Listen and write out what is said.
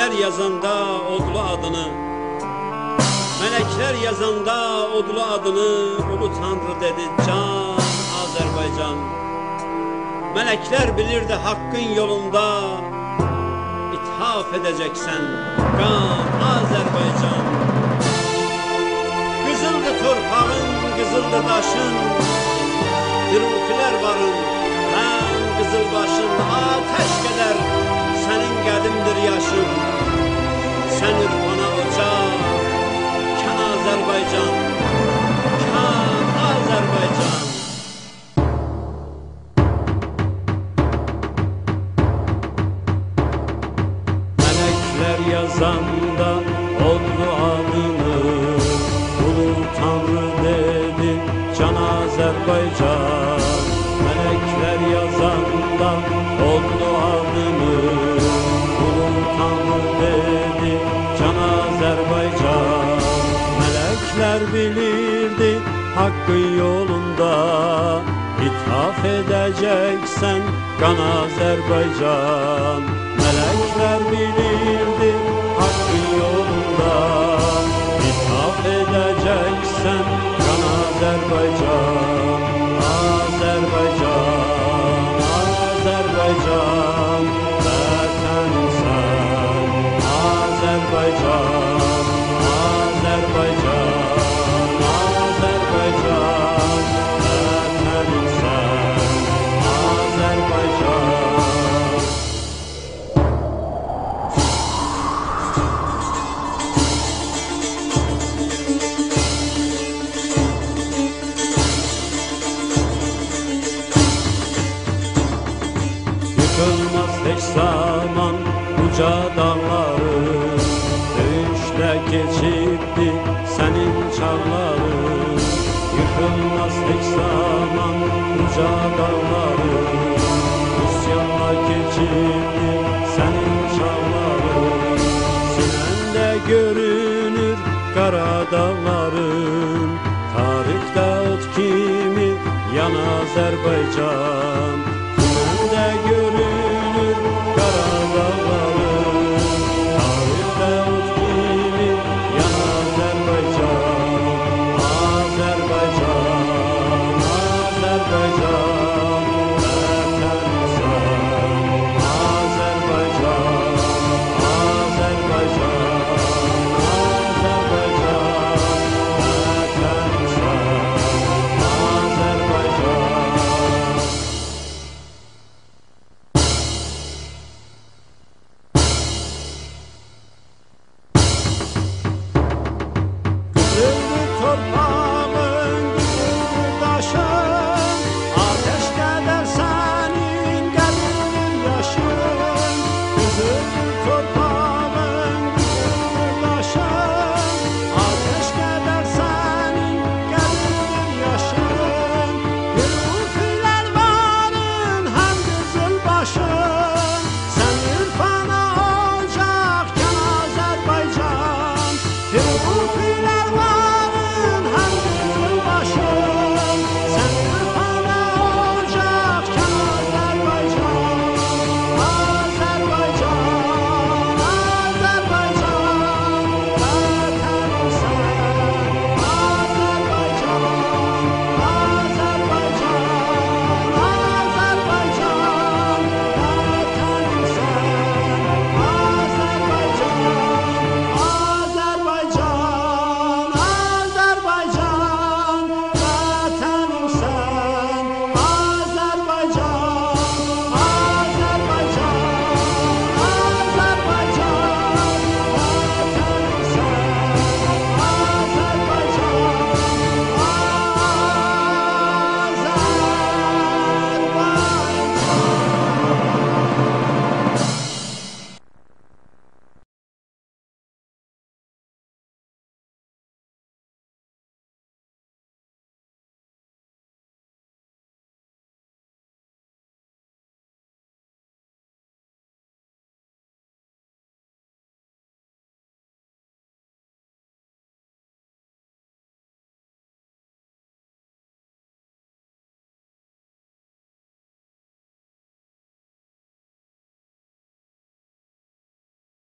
Melekler yazanda odlu adını, melekler yazanda odlu adını, Ulu Tanrı dedi can Azerbaycan. Melekler bilirdi hakkın yolunda, ithaf edeceksen kan Azerbaycan. Kızıldı torpağın, kızıldı daşın, hürfiler varın, hem kızıl başın ateş keder, senin qədimdir yaşın. Sen ürfana ocaq, kan Azerbaycan, kan Azerbaycan. Melekler yazanda odlu adını, Ulu Tanrı dedi can Azerbaycan. Melekler yazanda odlu adını, Ulu Tanrı dedi can Azerbaycan. Melekler bilirdi hakkın yolunda, ithaf edeceksen kan Azerbaycan. Melekler bilirdi hakkın yolunda, ithaf edeceksen kan Azerbaycan. Azerbaycan, Azerbaycan, vətənim sən. Azerbaycan, Azerbaycan, Azerbaycan, vətənim sən. Azerbaycan. Yıkılmaz heç zaman uca dağları, döyüşdə keçibdi sənin çağları. Yıkılmaz heç zaman uca dağları, üsyanla keçibdi sənin çağları. Sinəndə görünür qara dağların, tarixdə ot kimi yan Azərbaycan.